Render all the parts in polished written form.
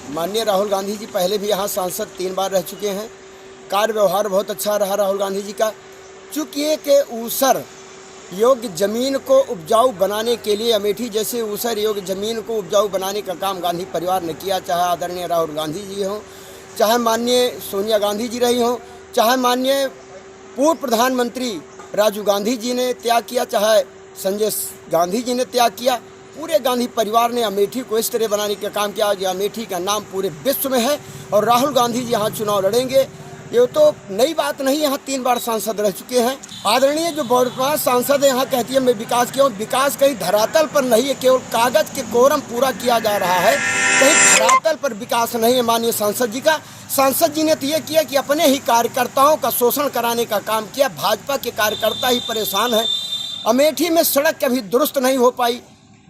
माननीय राहुल गांधी जी पहले भी यहाँ सांसद 3 बार रह चुके हैं। कार्य व्यवहार बहुत अच्छा रहा राहुल गांधी जी का। चूँकि एक ऊसर योग्य ज़मीन को उपजाऊ बनाने के लिए, अमेठी जैसे ऊसर योग्य ज़मीन को उपजाऊ बनाने का काम गांधी परिवार ने किया, चाहे आदरणीय राहुल गांधी जी हों, चाहे माननीय सोनिया गांधी जी रही हों, चाहे माननीय पूर्व प्रधानमंत्री राजीव गांधी जी ने त्याग किया, चाहे संजय गांधी जी ने त्याग किया। पूरे गांधी परिवार ने अमेठी को इस तरह बनाने का काम किया कि अमेठी का नाम पूरे विश्व में है। और राहुल गांधी जी यहाँ चुनाव लड़ेंगे, ये तो नई बात नहीं, यहाँ 3 बार सांसद रह चुके हैं। आदरणीय जो वर्तमान सांसद है यहाँ कहती है मैं विकास किया हूँ। विकास कहीं धरातल पर नहीं है, केवल कागज के कोरम पूरा किया जा रहा है, कहीं धरातल पर विकास नहीं है माननीय सांसद जी का। सांसद जी ने तो ये किया कि अपने ही कार्यकर्ताओं का शोषण कराने का काम किया। भाजपा के कार्यकर्ता ही परेशान हैं। अमेठी में सड़क कभी दुरुस्त नहीं हो पाई।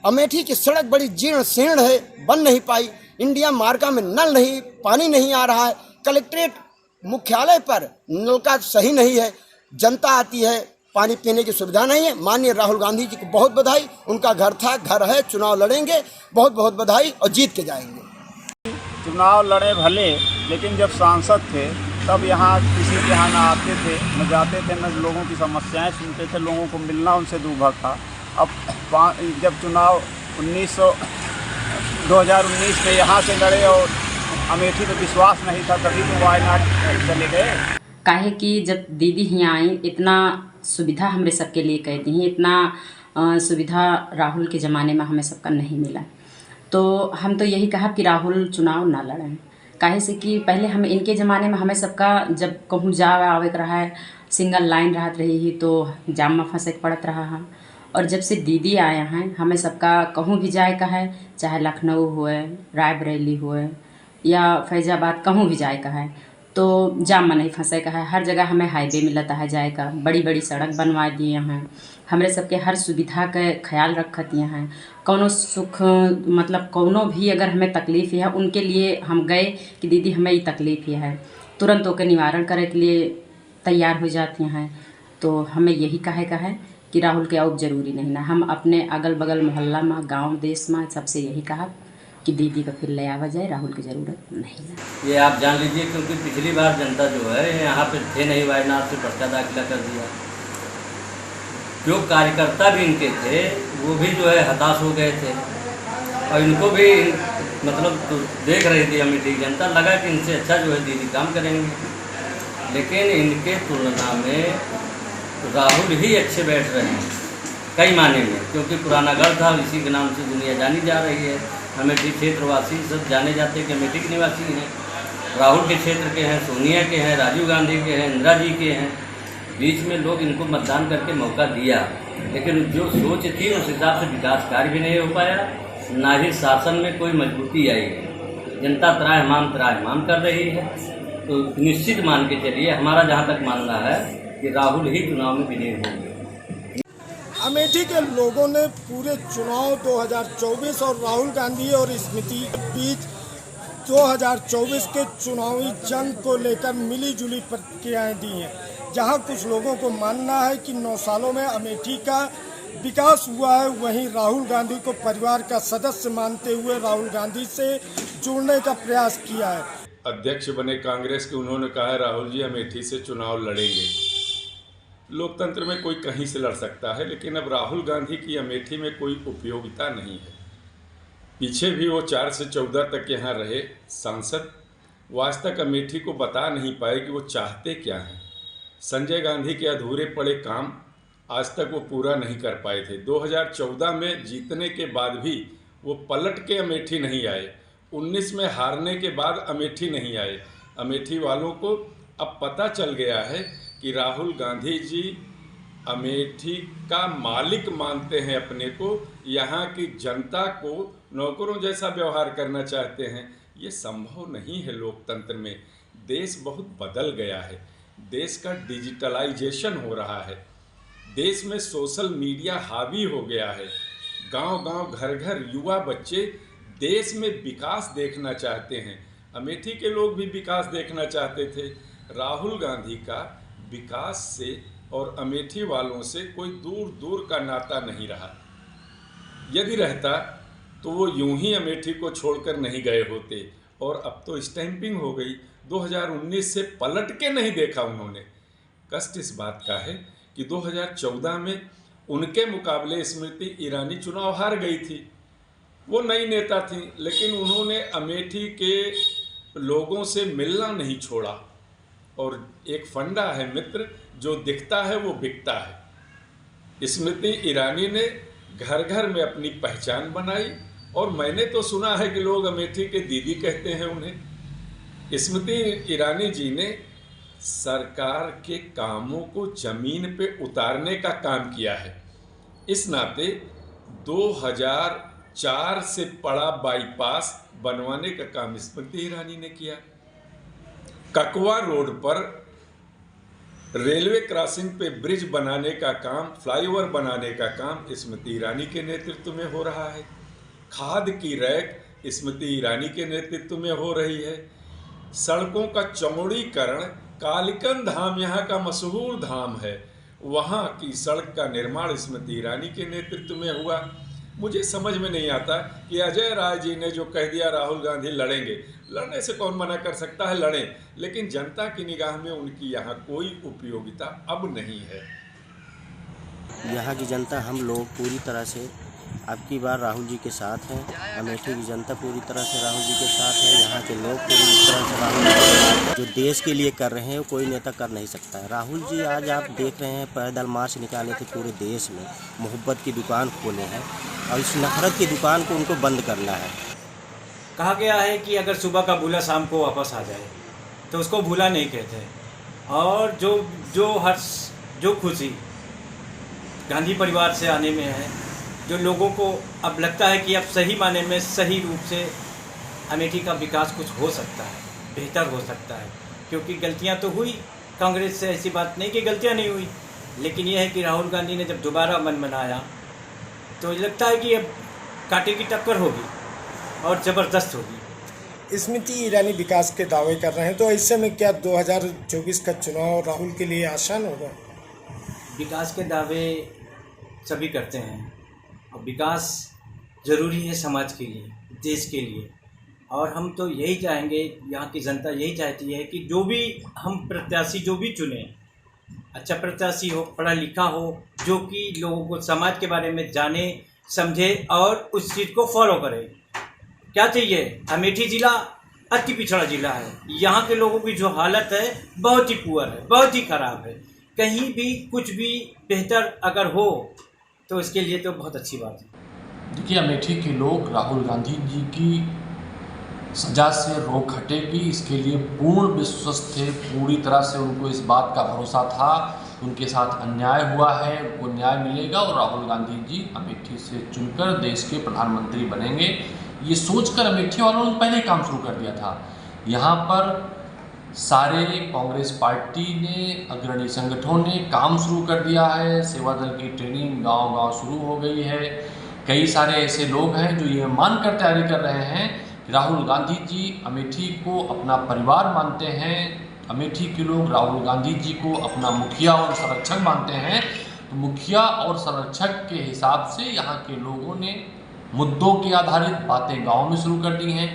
अमेठी की सड़क बड़ी जीर्ण शीर्ण है, बन नहीं पाई। इंडिया मार्गा में नल नहीं, पानी नहीं आ रहा है। कलेक्ट्रेट मुख्यालय पर नल का सही नहीं है, जनता आती है, पानी पीने की सुविधा नहीं है। माननीय राहुल गांधी जी को बहुत बधाई, उनका घर था, घर है, चुनाव लड़ेंगे, बहुत बहुत बधाई और जीत के जाएंगे। चुनाव लड़े भले, लेकिन जब सांसद थे तब यहाँ किसी के यहाँ ना आते थे, न जाते थे, न लोगों की समस्याएं सुनते थे, लोगों को मिलना उनसे दूभर था। अब जब चुनाव 2019 में यहाँ से लड़े और अमेठी तो विश्वास नहीं था, तभी तो वायनाड चले गए। काहे कि जब दीदी यहाँ आई, इतना सुविधा हमरे सबके लिए कह दी, इतना सुविधा राहुल के ज़माने में हमें सबका नहीं मिला। तो हम तो यही कहा कि राहुल चुनाव ना लड़ें। काहे से कि पहले हम इनके ज़माने में हमें सबका जब कहूँ जा आवे रहा है, सिंगल लाइन रहत रही ही तो जाम में फंसे पड़त रहा है। और जब से दीदी आए हैं, हमें सबका कहूँ भी जाए का है, चाहे लखनऊ हुए, रायबरेली हुए या फैज़ाबाद, कहूँ भी जाए का है तो जाम में नहीं फंसे का है। हर जगह हमें हाईवे मिलता है जाए का, बड़ी बड़ी सड़क बनवा दिए हैं, हमरे सबके हर सुविधा का ख्याल रखत हैं। कौनो सुख मतलब कौनो भी अगर हमें तकलीफ़ है, उनके लिए हम गए कि दीदी हमें ये तकलीफ़ है, तुरंत ओके निवारण करे के लिए तैयार हो जाती हैं। तो हमें यही कहे का है कि राहुल के अब जरूरी नहीं ना, हम अपने अगल बगल मोहल्ला में, गांव देश में सबसे यही कहा कि दीदी का फिर ले आवा जाए, राहुल की ज़रूरत नहीं है। ये आप जान लीजिए, क्योंकि पिछली बार जनता जो है यहाँ पे थे नहीं, वायनाड से पर्चा दाखिला कर दिया। जो कार्यकर्ता भी इनके थे वो भी जो है हताश हो गए थे, और इनको भी मतलब तो देख रही थी अमेठी की जनता, लगा कि इनसे अच्छा जो है दीदी काम करेंगे। लेकिन इनके तुलना में राहुल ही अच्छे बैठ रहे हैं कई मायने में, क्योंकि पुराना गढ़ था, इसी के नाम से दुनिया जानी जा रही है। अमेठी क्षेत्रवासी सब जाने जाते हैं कि अमेठी के निवासी हैं, राहुल के क्षेत्र के हैं, सोनिया के हैं, राजीव गांधी के हैं, इंदिरा जी के हैं। बीच में लोग इनको मतदान करके मौका दिया, लेकिन जो सोच थी उस हिसाब से विकास कार्य भी नहीं हो पाया, ना ही शासन में कोई मजबूती आई है। जनता त्राहिमाम कर रही है। तो निश्चित मान के चलिए, हमारा जहाँ तक मानना है कि राहुल ही चुनाव में विजयी होंगे। अमेठी के लोगों ने पूरे चुनाव 2024 और राहुल गांधी और स्मृति के बीच 2024 के चुनावी जंग को लेकर मिली जुली प्रतिक्रियाएं दी हैं। जहां कुछ लोगों को मानना है कि 9 सालों में अमेठी का विकास हुआ है, वहीं राहुल गांधी को परिवार का सदस्य मानते हुए राहुल गांधी से जुड़ने का प्रयास किया है। अध्यक्ष बने कांग्रेस के, उन्होंने कहा है राहुल जी अमेठी से चुनाव लड़ेंगे। लोकतंत्र में कोई कहीं से लड़ सकता है, लेकिन अब राहुल गांधी की अमेठी में कोई उपयोगिता नहीं है। पीछे भी वो 4 से 14 तक यहाँ रहे सांसद, वो आज तक अमेठी को बता नहीं पाए कि वो चाहते क्या हैं। संजय गांधी के अधूरे पड़े काम आज तक वो पूरा नहीं कर पाए थे। 2014 में जीतने के बाद भी वो पलट के अमेठी नहीं आए। 19 में हारने के बाद अमेठी नहीं आए। अमेठी वालों को अब पता चल गया है कि राहुल गांधी जी अमेठी का मालिक मानते हैं अपने को, यहाँ की जनता को नौकरों जैसा व्यवहार करना चाहते हैं। ये संभव नहीं है लोकतंत्र में। देश बहुत बदल गया है, देश का डिजिटलाइजेशन हो रहा है, देश में सोशल मीडिया हावी हो गया है। गांव-गांव, घर-घर युवा बच्चे देश में विकास देखना चाहते हैं। अमेठी के लोग भी विकास देखना चाहते थे। राहुल गांधी का विकास से और अमेठी वालों से कोई दूर दूर का नाता नहीं रहा। यदि रहता तो वो यूं ही अमेठी को छोड़कर नहीं गए होते। और अब तो स्टैंपिंग हो गई। 2019 से पलट के नहीं देखा उन्होंने। कष्ट इस बात का है कि 2014 में उनके मुकाबले स्मृति ईरानी चुनाव हार गई थी। वो नई नेता थी, लेकिन उन्होंने अमेठी के लोगों से मिलना नहीं छोड़ा। और एक फंडा है मित्र, जो दिखता है वो बिकता है। स्मृति ईरानी ने घर घर में अपनी पहचान बनाई, और मैंने तो सुना है कि लोग अमेठी के दीदी कहते हैं उन्हें। स्मृति ईरानी जी ने सरकार के कामों को जमीन पे उतारने का काम किया है। इस नाते 2004 से पड़ा बाईपास बनवाने का काम स्मृति ईरानी ने किया। ककवा रोड पर रेलवे क्रॉसिंग पे ब्रिज बनाने का काम, फ्लाईओवर बनाने का काम स्मृति ईरानी के नेतृत्व में हो रहा है। खाद की रैक स्मृति ईरानी के नेतृत्व में हो रही है। सड़कों का चौड़ीकरण, कालिकन धाम यहाँ का मशहूर धाम है, वहाँ की सड़क का निर्माण स्मृति ईरानी के नेतृत्व में हुआ। मुझे समझ में नहीं आता कि अजय राय जी ने जो कह दिया राहुल गांधी लड़ेंगे, लड़ने से कौन मना कर सकता है, लड़ें, लेकिन जनता की निगाह में उनकी यहाँ कोई उपयोगिता अब नहीं है। यहाँ की जनता, हम लोग पूरी तरह से अब की बार राहुल जी के साथ हैं। अमेठी की जनता पूरी तरह से राहुल जी के साथ है। यहाँ के लोग पूरी तरह से राहुल जी के साथ, जो देश के लिए कर रहे हैं वो कोई नेता कर नहीं सकता है। राहुल जी आज आप देख रहे हैं पैदल मार्च निकाले थे पूरे देश में, मोहब्बत की दुकान खोले हैं, और इस नफरत की दुकान को उनको बंद करना है। कहा गया है कि अगर सुबह का भूला शाम को वापस आ जाए, तो उसको भूला नहीं कहते। और जो हर्ष, जो खुशी गांधी परिवार से आने में है, जो लोगों को अब लगता है कि अब सही माने में सही रूप से अमेठी का विकास कुछ हो सकता है, बेहतर हो सकता है। क्योंकि गलतियां तो हुई, कांग्रेस से ऐसी बात नहीं कि गलतियां नहीं हुई, लेकिन यह है कि राहुल गांधी ने जब दोबारा मन बनाया तो लगता है कि अब कांटे की टक्कर होगी और ज़बरदस्त होगी। स्मृति ईरानी विकास के दावे कर रहे हैं, तो ऐसे में क्या 2024 का चुनाव राहुल के लिए आसान होगा? विकास के दावे सभी करते हैं, और विकास ज़रूरी है समाज के लिए, देश के लिए। और हम तो यही चाहेंगे, यहाँ की जनता यही चाहती है कि जो भी हम प्रत्याशी जो भी चुने, अच्छा प्रत्याशी हो, पढ़ा लिखा हो, जो कि लोगों को समाज के बारे में जाने समझे और उस चीज़ को फॉलो करे। क्या चाहिए? अमेठी ज़िला अति पिछड़ा ज़िला है। यहाँ के लोगों की जो हालत है बहुत ही पुअर है, बहुत ही ख़राब है। कहीं भी कुछ भी बेहतर अगर हो तो इसके लिए तो बहुत अच्छी बात है। देखिए, अमेठी के लोग राहुल गांधी जी की सजा से रोक हटेगी इसके लिए पूर्ण विश्वस्त थे। पूरी तरह से उनको इस बात का भरोसा था, उनके साथ अन्याय हुआ है, उनको न्याय मिलेगा और राहुल गांधी जी अमेठी से चुनकर देश के प्रधानमंत्री बनेंगे। ये सोचकर अमेठी वालों ने पहले काम शुरू कर दिया था। यहाँ पर सारे कांग्रेस पार्टी ने, अग्रणी संगठनों ने काम शुरू कर दिया है। सेवा दल की ट्रेनिंग गांव-गांव शुरू हो गई है। कई सारे ऐसे लोग हैं जो ये मानकर तैयारी कर रहे हैं कि राहुल गांधी जी अमेठी को अपना परिवार मानते हैं। अमेठी के लोग राहुल गांधी जी को अपना मुखिया और संरक्षक मानते हैं। तो मुखिया और संरक्षक के हिसाब से यहाँ के लोगों ने मुद्दों के आधारित बातें गाँव में शुरू कर दी हैं।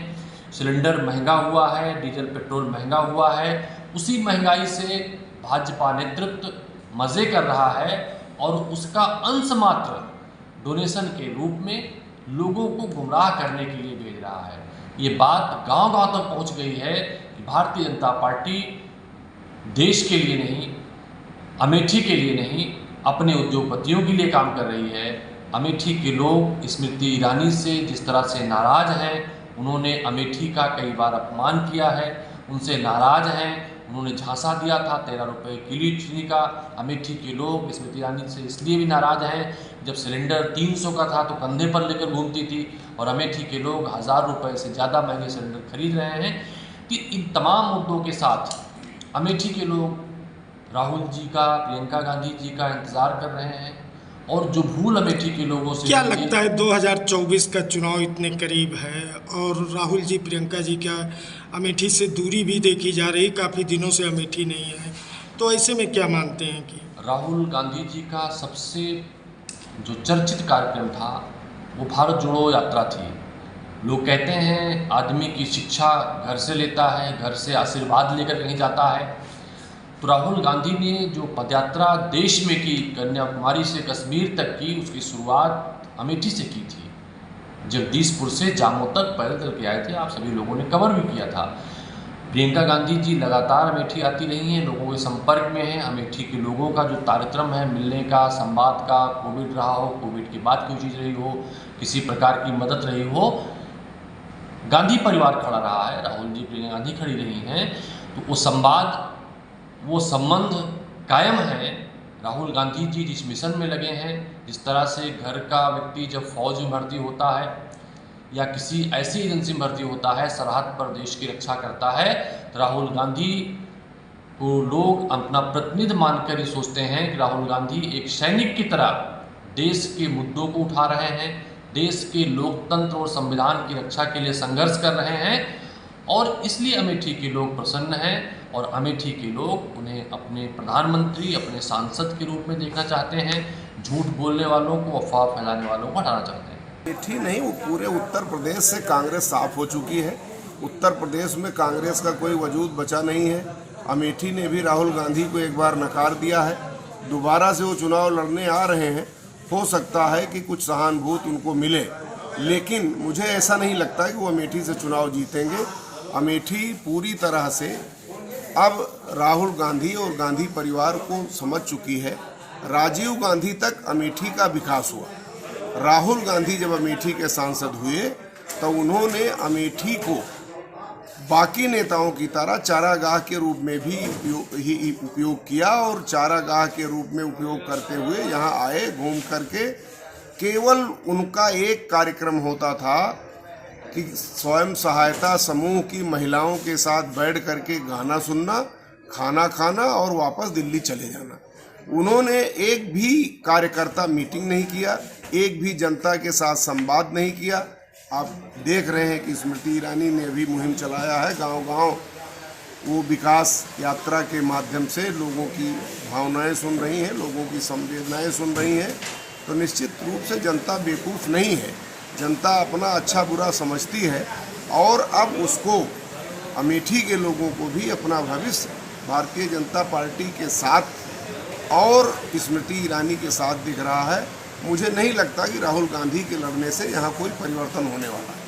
सिलेंडर महंगा हुआ है, डीजल पेट्रोल महंगा हुआ है, उसी महंगाई से भाजपा नेतृत्व मज़े कर रहा है और उसका अंश मात्र डोनेशन के रूप में लोगों को गुमराह करने के लिए भेज रहा है। ये बात गांव-गांव तक पहुंच गई है कि भारतीय जनता पार्टी देश के लिए नहीं, अमेठी के लिए नहीं, अपने उद्योगपतियों के लिए काम कर रही है। अमेठी के लोग स्मृति ईरानी से जिस तरह से नाराज़ हैं, उन्होंने अमेठी का कई बार अपमान किया है, उनसे नाराज़ हैं। उन्होंने झांसा दिया था 13 रुपये किलो चीनी का। अमेठी के लोग स्मृति ईरानी से इसलिए भी नाराज़ हैं, जब सिलेंडर 300 का था तो कंधे पर लेकर घूमती थी, और अमेठी के लोग 1000 रुपये से ज़्यादा महंगे सिलेंडर खरीद रहे हैं। कि इन तमाम मुद्दों के साथ अमेठी के लोग राहुल जी का, प्रियंका गांधी जी का इंतज़ार कर रहे हैं। और जो भूल अमेठी के लोगों से, क्या लगता है 2024 का चुनाव इतने करीब है और राहुल जी, प्रियंका जी का अमेठी से दूरी भी देखी जा रही, काफ़ी दिनों से अमेठी नहीं है, तो ऐसे में क्या मानते हैं कि राहुल गांधी जी का सबसे जो चर्चित कार्यक्रम था वो भारत जोड़ो यात्रा थी। लोग कहते हैं आदमी की शिक्षा घर से लेता है, घर से आशीर्वाद लेकर कहीं जाता है। तो राहुल गांधी ने जो पदयात्रा देश में की, कन्याकुमारी से कश्मीर तक की, उसकी शुरुआत अमेठी से की थी। जगदीशपुर से जामो तक पैदल चल के आए थे, आप सभी लोगों ने कवर भी किया था। प्रियंका गांधी जी लगातार अमेठी आती रही हैं, लोगों के संपर्क में हैं। अमेठी के लोगों का जो कार्यक्रम है मिलने का, संवाद का, कोविड रहा हो, कोविड के बाद कोई चीज़ रही हो, किसी प्रकार की मदद रही हो, गांधी परिवार खड़ा रहा है, राहुल जी प्रियंका गांधी खड़ी रही हैं। तो वो संवाद, वो संबंध कायम है। राहुल गांधी जी जिस मिशन में लगे हैं, जिस तरह से घर का व्यक्ति जब फौज में भर्ती होता है या किसी ऐसी एजेंसी में भर्ती होता है, सरहद पर देश की रक्षा करता है, तो राहुल गांधी को लोग अपना प्रतिनिधि मानकर ही सोचते हैं कि राहुल गांधी एक सैनिक की तरह देश के मुद्दों को उठा रहे हैं, देश के लोकतंत्र और संविधान की रक्षा के लिए संघर्ष कर रहे हैं। और इसलिए अमेठी के लोग प्रसन्न हैं और अमेठी के लोग उन्हें अपने प्रधानमंत्री, अपने सांसद के रूप में देखना चाहते हैं। झूठ बोलने वालों को, अफवाह फैलाने वालों को हटाना चाहते हैं। अमेठी नहीं, वो पूरे उत्तर प्रदेश से कांग्रेस साफ हो चुकी है। उत्तर प्रदेश में कांग्रेस का कोई वजूद बचा नहीं है। अमेठी ने भी राहुल गांधी को एक बार नकार दिया है, दोबारा से वो चुनाव लड़ने आ रहे हैं। हो सकता है कि कुछ सहानुभूति उनको मिले, लेकिन मुझे ऐसा नहीं लगता कि वो अमेठी से चुनाव जीतेंगे। अमेठी पूरी तरह से अब राहुल गांधी और गांधी परिवार को समझ चुकी है। राजीव गांधी तक अमेठी का विकास हुआ। राहुल गांधी जब अमेठी के सांसद हुए तो उन्होंने अमेठी को बाकी नेताओं की तरह चारागाह के रूप में भी उपयोग किया और चारागाह के रूप में उपयोग करते हुए यहाँ आए घूम करके। केवल उनका एक कार्यक्रम होता था कि स्वयं सहायता समूह की महिलाओं के साथ बैठ करके गाना सुनना, खाना खाना और वापस दिल्ली चले जाना। उन्होंने एक भी कार्यकर्ता मीटिंग नहीं किया, एक भी जनता के साथ संवाद नहीं किया। आप देख रहे हैं कि स्मृति ईरानी ने भी मुहिम चलाया है, गांव-गांव वो विकास यात्रा के माध्यम से लोगों की भावनाएं सुन रही हैं, लोगों की संवेदनाएं सुन रही हैं। तो निश्चित रूप से जनता बेवकूफ़ नहीं है, जनता अपना अच्छा बुरा समझती है और अब उसको अमेठी के लोगों को भी अपना भविष्य भारतीय जनता पार्टी के साथ और स्मृति ईरानी के साथ दिख रहा है। मुझे नहीं लगता कि राहुल गांधी के लड़ने से यहाँ कोई परिवर्तन होने वाला है।